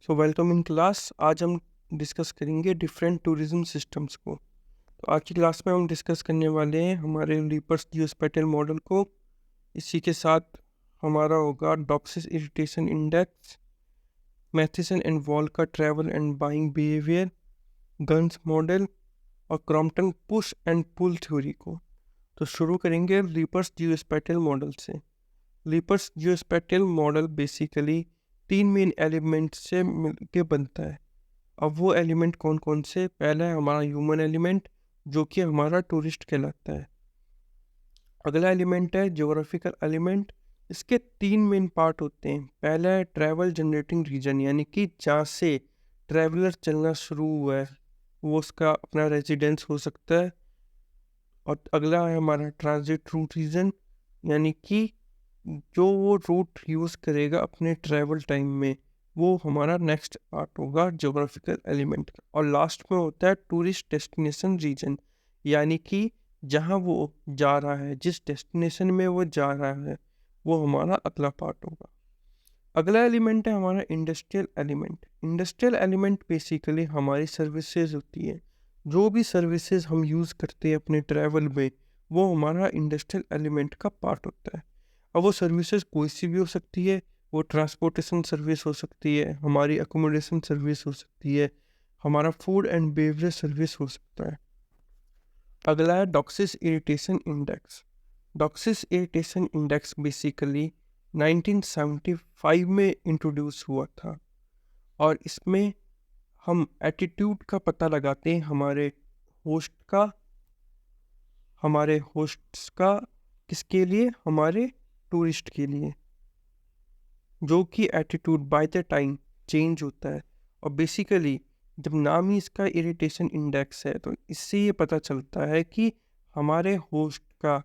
Welcome in class. आज हम discuss करेंगे डिफरेंट टूरिज्म सिस्टम्स को। तो आज की क्लास में हम डिस्कस करने वाले हैं हमारे लीपर्स जियोस्पैटियल मॉडल को। इसी के साथ हमारा होगा Doxey's irritation index, Mathieson and wall का travel and buying behaviour, Gunn's model और Crompton push and pull theory को। तो शुरू करेंगे लीपर्स जियोस्पैटियल मॉडल से। Leiper's geospatial model basically 3 main element से मिलके बनता है। अब वो एलिमेंट कौन कौन से? पहला है हमारा ह्यूमन एलिमेंट, जो कि हमारा टूरिस्ट कहलाता है। अगला एलिमेंट है ज्योग्राफिकल एलिमेंट। इसके 3 मेन पार्ट होते हैं। पहला है ट्रैवल जनरेटिंग रीजन, यानी कि जहाँ से ट्रैवलर चलना शुरू हुआ है वो उसका अपना रेजिडेंस हो सकता है। और अगला है हमारा ट्रांजिट रूट रीजन, यानी कि जो वो रूट यूज़ करेगा अपने ट्रैवल टाइम में, वो हमारा नेक्स्ट पार्ट होगा ज्योग्राफिकल एलिमेंट का। और लास्ट में होता है टूरिस्ट डेस्टिनेशन रीजन, यानी कि जहाँ वो जा रहा है, जिस डेस्टिनेशन में वो जा रहा है, वो हमारा अगला पार्ट होगा। अगला एलिमेंट है हमारा industrial element. Industrial element basically हमारी सर्विसेज होती है। जो भी सर्विसेज हम यूज़ करते हैं अपने ट्रैवल में, वो हमारा इंडस्ट्रियल एलिमेंट का पार्ट होता है। अब वो सर्विसेज कोई सी भी हो सकती है। वो ट्रांसपोर्टेशन सर्विस हो सकती है, हमारी अकोमोडेशन सर्विस हो सकती है, हमारा फूड एंड बेवरेज सर्विस हो सकता है। अगला है डॉक्सिस irritation index. डॉक्सिस irritation index basically 1975 में इंट्रोड्यूस हुआ था। और इसमें हम एटीट्यूड का पता लगाते हैं हमारे होस्ट्स का किसके लिए? हमारे टूरिस्ट के लिए, जो कि attitude by the time change होता है। और बेसिकली जब नाम ही इसका इरिटेशन इंडेक्स है, तो इससे ये पता चलता है कि हमारे होस्ट का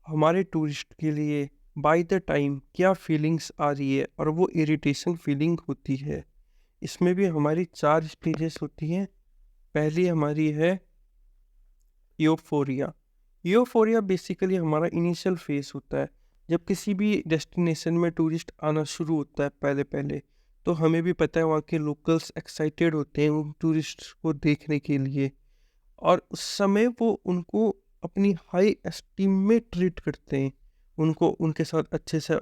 हमारे टूरिस्ट के लिए बाय द टाइम क्या फीलिंग्स आ रही है, और वो इरिटेशन फीलिंग होती है। इसमें भी हमारी 4 स्टेजेस होती हैं। पहली हमारी है यूफोरिया। यूफोरिया बेसिकली हमारा इनिशियल फेज होता है। जब किसी भी डेस्टिनेशन में टूरिस्ट आना शुरू होता है पहले पहले, तो हमें भी पता है वहाँ के लोकल्स एक्साइटेड होते हैं उन टूरिस्ट को देखने के लिए। और उस समय वो उनको अपनी हाई एस्टीम में ट्रीट करते हैं। उनको उनके साथ अच्छे से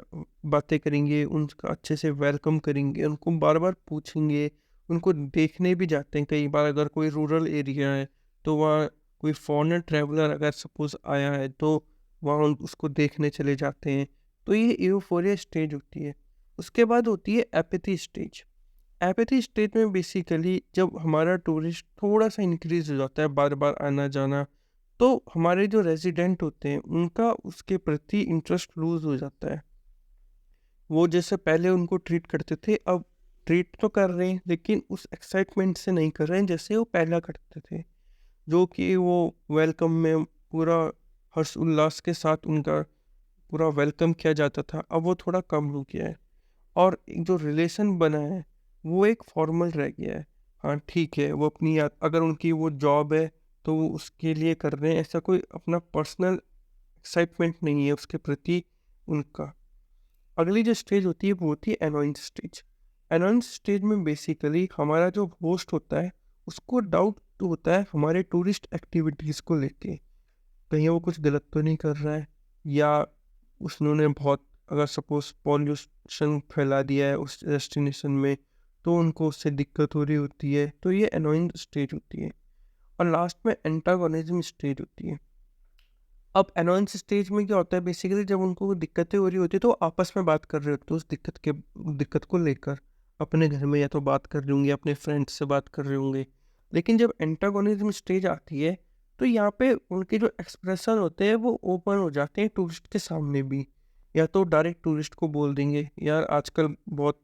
बातें करेंगे, उनका अच्छे से वेलकम करेंगे, उनको बार बार पूछेंगे, उनको देखने भी जाते हैं। कई बार अगर कोई रूरल एरिया है तो वहाँ कोई फॉरेनर ट्रैवलर अगर सपोज आया है तो वहाँ उसको देखने चले जाते हैं। तो ये यूफोरिया स्टेज होती है। उसके बाद होती है एपैथी स्टेज। एपैथी स्टेज में बेसिकली जब हमारा टूरिस्ट थोड़ा सा इंक्रीज हो जाता है, बार बार आना जाना, तो हमारे जो रेजिडेंट होते हैं उनका उसके प्रति इंटरेस्ट लूज हो जाता है। वो जैसे पहले उनको ट्रीट करते थे, अब ट्रीट तो कर रहे हैं लेकिन उस एक्साइटमेंट से नहीं कर रहे हैं जैसे वो पहला करते थे। जो कि वो वेलकम में पूरा हर्ष उल्लास के साथ उनका पूरा वेलकम किया जाता था, अब वो थोड़ा कम हो गया है। और एक जो रिलेशन बना है वो एक फॉर्मल रह गया है। हाँ ठीक है, वो अपनी अगर उनकी वो जॉब है तो वो उसके लिए कर रहे हैं, ऐसा कोई अपना पर्सनल एक्साइटमेंट नहीं है उसके प्रति उनका। अगली जो स्टेज होती है वो होती है एनोइंस स्टेज। एनोइंस स्टेज में बेसिकली हमारा जो होस्ट होता है उसको डाउट होता है हमारे टूरिस्ट एक्टिविटीज़ को लेके। कहीं वो कुछ गलत तो नहीं कर रहा है, या उसने बहुत अगर सपोज पॉल्यूशन फैला दिया है उस डेस्टिनेशन में तो उनको उससे दिक्कत हो रही होती है। तो ये अनोइंग स्टेज होती है। और लास्ट में एंटागोनिज्म स्टेज होती है। अब अनोइंस स्टेज में क्या होता है? बेसिकली जब उनको दिक्कतें हो रही होती है तो आपस में बात कर रहे होते हैं उस दिक्कत को लेकर। अपने घर में या तो बात कर रहे होंगे, अपने फ्रेंड्स से बात कर रहे होंगे। लेकिन जब एंटागोनिज्म स्टेज आती है तो यहाँ पे उनके जो एक्सप्रेशन होते हैं वो ओपन हो जाते हैं टूरिस्ट के सामने भी। या तो डायरेक्ट टूरिस्ट को बोल देंगे, यार आजकल बहुत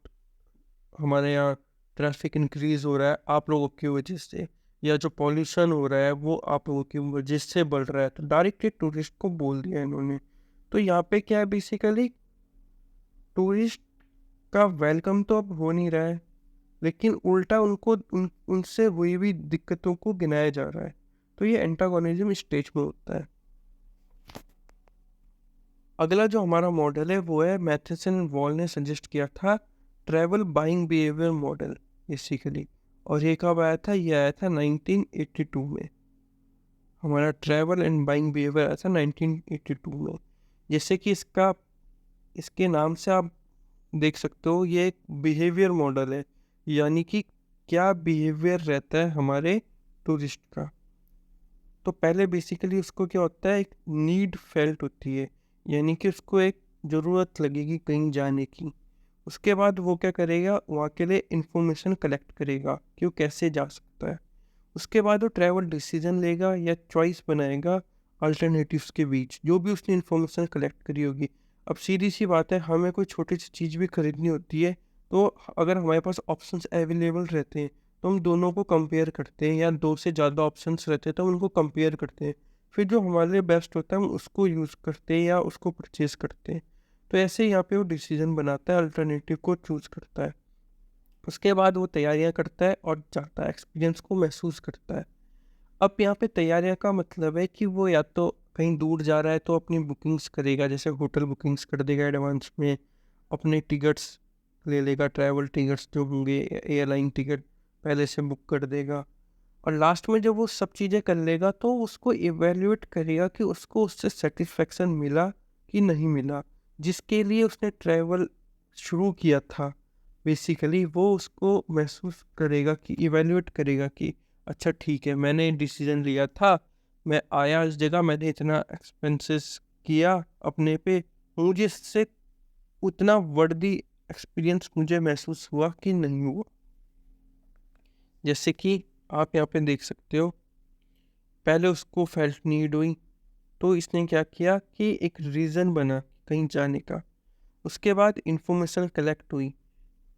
हमारे यहाँ ट्रैफिक इंक्रीज हो रहा है आप लोगों की वजह से, या जो पॉल्यूशन हो रहा है वो आप लोगों की वजह से बढ़ रहा है। तो डायरेक्टली टूरिस्ट को बोल दिया इन्होंने। तो यहाँ पे क्या है? बेसिकली टूरिस्ट का वेलकम तो अब हो नहीं रहा है, लेकिन उल्टा उनसे हुई हुई दिक्कतों को गिनाया जा रहा है। तो ये एंटागोनिज्म स्टेज में होता है। अगला जो हमारा मॉडल है वो है मैथेसन वॉल ने सजेस्ट किया था travel buying behaviour model, basically. और ये कब आया था? ये आया था 1982 में। हमारा ट्रैवल एंड बाइंग बिहेवियर आया था 1982 में। जैसे कि इसके नाम से आप देख सकते हो, ये एक बिहेवियर मॉडल है, यानी कि क्या बिहेवियर रहता है हमारे टूरिस्ट का। तो पहले बेसिकली उसको क्या होता है, एक नीड फेल्ट होती है, यानी कि उसको एक ज़रूरत लगेगी कहीं जाने की। उसके बाद वो क्या करेगा, वहाँ के लिए इंफॉर्मेशन कलेक्ट करेगा कि वो कैसे जा सकता है। उसके बाद वो ट्रैवल डिसीजन लेगा या चॉइस बनाएगा अल्टरनेटिव्स के बीच, जो भी उसने इन्फॉर्मेशन कलेक्ट करी होगी। अब सीधी सी बात है, हमें कोई छोटी सी चीज़ भी खरीदनी होती है, तो अगर हमारे पास ऑप्शंस अवेलेबल रहते हैं तो हम दोनों को कंपेयर करते हैं, या दो से ज़्यादा ऑप्शंस रहते हैं तो हम उनको कंपेयर करते हैं। फिर जो हमारे लिए बेस्ट होता है हम उसको यूज़ करते हैं या उसको परचेज़ करते हैं। तो ऐसे यहाँ पे वो डिसीजन बनाता है, अल्टरनेटिव को चूज़ करता है। उसके बाद वो तैयारियां करता है और जाता है, एक्सपीरियंस को महसूस करता है। अब यहाँ पे तैयारियां का मतलब है कि वो या तो कहीं दूर जा रहा है तो अपनी बुकिंग्स करेगा, जैसे होटल बुकिंग्स कर देगा एडवांस में, अपने टिकट्स ले लेगा, ट्रैवल टिकट्स जो होंगे, एयरलाइन टिकट पहले से बुक कर देगा। और लास्ट में जब वो सब चीज़ें कर लेगा तो उसको इवेल्युएट करेगा कि उसको उससे सेटिस्फेक्शन मिला कि नहीं मिला, जिसके लिए उसने ट्रैवल शुरू किया था। बेसिकली वो उसको महसूस करेगा कि इवेल्युएट करेगा कि अच्छा ठीक है, मैंने डिसीजन लिया था, मैं आया इस जगह, मैंने इतना एक्सपेंसेस किया अपने पे, मुझे इससे उतना वर्दी एक्सपीरियंस मुझे महसूस हुआ कि नहीं हुआ। जैसे कि आप यहाँ पे देख सकते हो, पहले उसको फेल्ट नीड हुई तो इसने क्या किया कि एक रीज़न बना कहीं जाने का। उसके बाद इंफॉर्मेशन कलेक्ट हुई,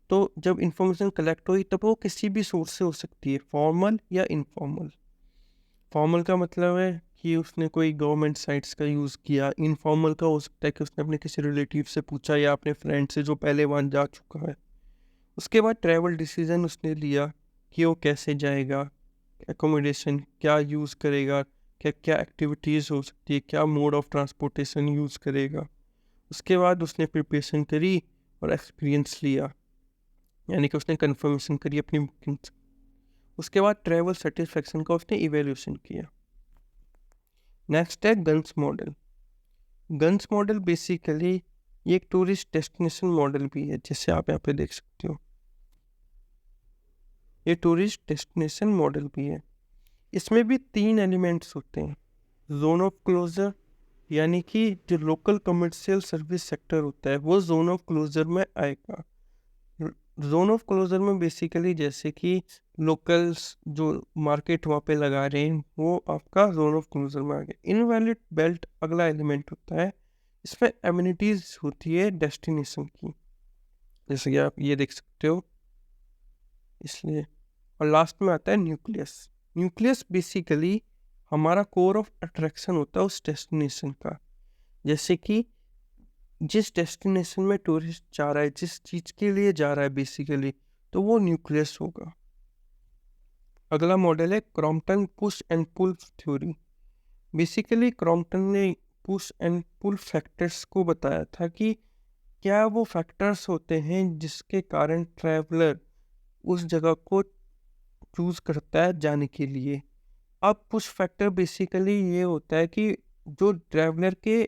तो जब इंफॉर्मेशन कलेक्ट हुई तब वो किसी भी सोर्स से हो सकती है, फॉर्मल या इनफॉर्मल। फॉर्मल का मतलब है कि उसने कोई गवर्नमेंट साइट्स का यूज़ किया। इनफॉर्मल का हो सकता है कि उसने अपने किसी रिलेटिव से पूछा या अपने फ्रेंड से जो पहले वहाँ जा चुका है। उसके बाद ट्रैवल डिसीजन उसने लिया कि वो कैसे जाएगा, एकोमोडेशन क्या यूज़ करेगा, क्या क्या एक्टिविटीज़ हो सकती है, क्या मोड ऑफ ट्रांसपोर्टेशन यूज़ करेगा। उसके बाद उसने प्रिपरेशन करी और एक्सपीरियंस लिया, यानी कि उसने कंफर्मेशन करी अपनी बुकिंग। उसके बाद ट्रैवल सेटिस्फेक्शन का उसने इवेल्यूशन किया। नेक्स्ट है guns model. Guns model basically ये एक टूरिस्ट डेस्टिनेशन मॉडल भी है, जैसे आप यहाँ पे देख सकते हो, ये टूरिस्ट डेस्टिनेशन मॉडल भी है। इसमें भी 3 एलिमेंट्स होते हैं। जोन ऑफ क्लोजर, यानी कि जो लोकल कमर्शियल सर्विस सेक्टर होता है वो जोन ऑफ क्लोजर में आएगा। जोन ऑफ क्लोजर में बेसिकली जैसे कि लोकल्स जो मार्केट वहाँ पे लगा रहे हैं वो आपका जोन ऑफ क्लोजर में आ गया। इनवैलिड बेल्ट अगला एलिमेंट होता है, इसमें एमिनिटीज होती है डेस्टिनेशन की, जैसे कि आप ये देख सकते हो, इसलिए। और लास्ट में आता है न्यूक्लियस। न्यूक्लियस बेसिकली हमारा कोर ऑफ अट्रैक्शन होता है उस डेस्टिनेशन का, जैसे कि जिस डेस्टिनेशन में टूरिस्ट जा रहा है, जिस चीज़ के लिए जा रहा है बेसिकली, तो वो न्यूक्लियस होगा। अगला मॉडल है Crompton push and pull theory. Basically Crompton ने पुश एंड पुल फैक्टर्स को बताया था कि क्या वो फैक्टर्स होते हैं जिसके कारण ट्रैवलर उस जगह को चूज़ करता है जाने के लिए। अब पुश फैक्टर बेसिकली ये होता है कि जो ट्रैवलर के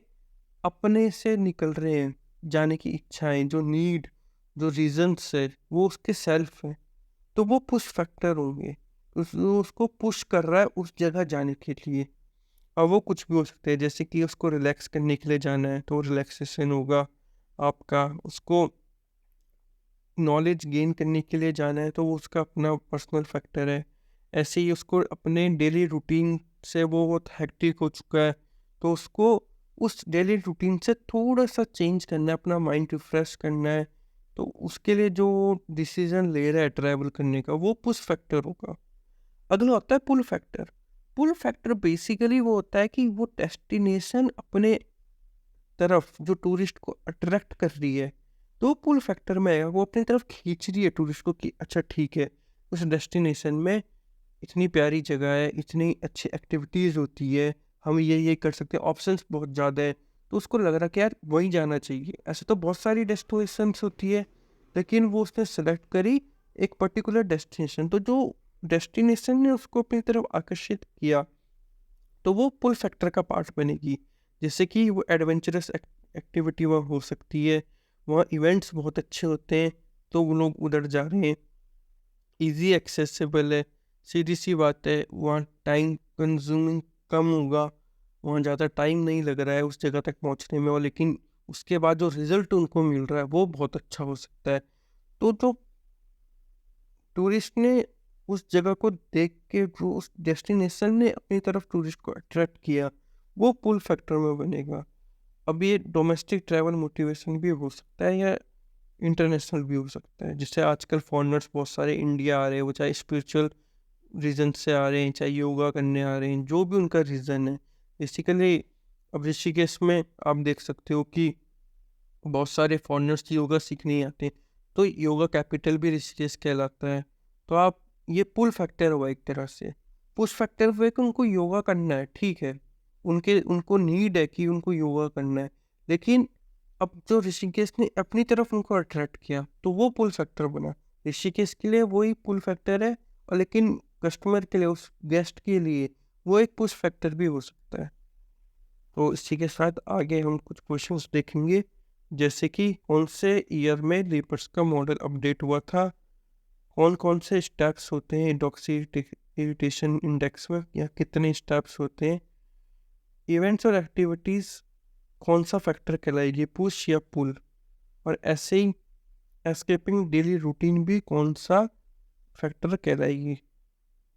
अपने से निकल रहे हैं जाने की इच्छाएं, जो नीड, जो रीजंस है वो उसके सेल्फ है, तो वो पुश फैक्टर होंगे। उसको पुश कर रहा है उस जगह जाने के लिए। अब वो कुछ भी हो सकते हैं, जैसे कि उसको रिलैक्स करने के लिए जाना है तो रिलैक्सेशन होगा आपका, उसको नॉलेज गेन करने के लिए जाना है तो वो उसका अपना पर्सनल फैक्टर है। ऐसे ही उसको अपने डेली रूटीन से वो बहुत हेक्टिक हो चुका है तो उसको उस डेली रूटीन से थोड़ा सा चेंज करना है, अपना माइंड रिफ्रेश करना है, तो उसके लिए जो डिसीजन ले रहा है ट्रैवल करने का वो पुश फैक्टर होगा। अगला होता है pull factor. Pull factor basically वो होता है कि वो डेस्टिनेशन अपने तरफ जो टूरिस्ट को अट्रैक्ट कर रही है, तो पुल फैक्टर में आएगा, वो अपनी तरफ खींच रही है टूरिस्ट को कि अच्छा ठीक है, उस डेस्टिनेशन में इतनी प्यारी जगह है, इतनी अच्छी एक्टिविटीज़ होती है, हम ये कर सकते हैं, ऑप्शंस बहुत ज़्यादा है, तो उसको लग रहा कि यार वहीं जाना चाहिए। ऐसे तो बहुत सारी डेस्टिनेशंस होती है, लेकिन वो उसने सेलेक्ट करी एक पर्टिकुलर डेस्टिनेशन, तो जो डेस्टिनेशन ने उसको अपनी तरफ आकर्षित किया तो वो पुल फैक्टर का पार्ट बनेगी। जैसे कि वो एडवेंचरस एक्टिविटी वहाँ हो सकती है, वहाँ इवेंट्स बहुत अच्छे होते हैं तो वो लोग उधर जा रहे हैं, ईजी एक्सेसिबल है, सीधी सी बात है, वहाँ टाइम कंज्यूमिंग कम होगा, वहाँ ज़्यादा टाइम नहीं लग रहा है उस जगह तक पहुँचने में, और लेकिन उसके बाद जो रिजल्ट उनको मिल रहा है वो बहुत अच्छा हो सकता है। तो जो टूरिस्ट ने उस जगह को देख के, जो उस डेस्टिनेशन ने अपनी तरफ टूरिस्ट को अट्रैक्ट किया, वो पुल फैक्टर में बनेगा। अब ये डोमेस्टिक ट्रैवल मोटिवेशन भी हो सकता है या इंटरनेशनल भी हो सकता है। जैसे आजकल फॉरेनर्स बहुत सारे इंडिया आ रहे हैं, वो चाहे स्पिरिचुअल रीजन से आ रहे हैं, चाहे योगा करने आ रहे हैं, जो भी उनका रीज़न है। बेसिकली अब ऋषिकेश में आप देख सकते हो कि बहुत सारे फॉरेनर्स योगा सीखने ही आते हैं, तो योगा कैपिटल भी ऋषिकेश कहलाता है। तो आप, ये पुल फैक्टर हुआ एक तरह से, पुश फैक्टर हुआ कि उनको योगा करना है, ठीक है, उनको नीड है कि उनको योगा करना है, लेकिन अब जो ऋषिकेश ने अपनी तरफ उनको अट्रैक्ट किया तो वो पुल फैक्टर बना। ऋषिकेश के लिए वही पुल फैक्टर है, और लेकिन कस्टमर के लिए, उस गेस्ट के लिए वो एक पुश फैक्टर भी हो सकता है। तो इसी के साथ आगे हम कुछ क्वेश्चंस देखेंगे, जैसे कि कौन से ईयर में लीपर्स का मॉडल अपडेट हुआ था, कौन कौन से स्टेप्स होते हैं डॉक्सिडिटेशन इंडेक्स में, या कितने स्टेप्स होते हैं, इवेंट्स और एक्टिविटीज़ कौन सा फैक्टर कहलाएगी, पुश या पुल, और ऐसे ही एस्केपिंग डेली रूटीन भी कौन सा फैक्टर कहलाएगी।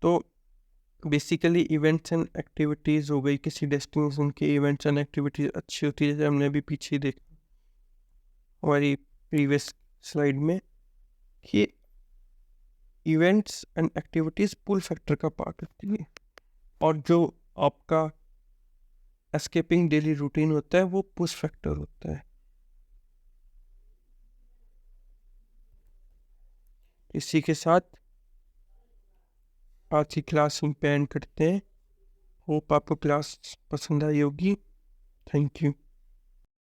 तो बेसिकली इवेंट्स एंड एक्टिविटीज़ हो गई, किसी डेस्टिनेशन के इवेंट्स एंड एक्टिविटीज़ अच्छी होती है, जैसे हमने अभी पीछे देखा हमारी प्रीवियस स्लाइड में, कि events and activities pull factor का पार्ट होती है, और जो आपका एस्केपिंग डेली रूटीन होता है वो पुश फैक्टर होता है। इसी के साथ आज की क्लास हम पे एंड करते हैं। होप आपको क्लास पसंद आई होगी। Thank you.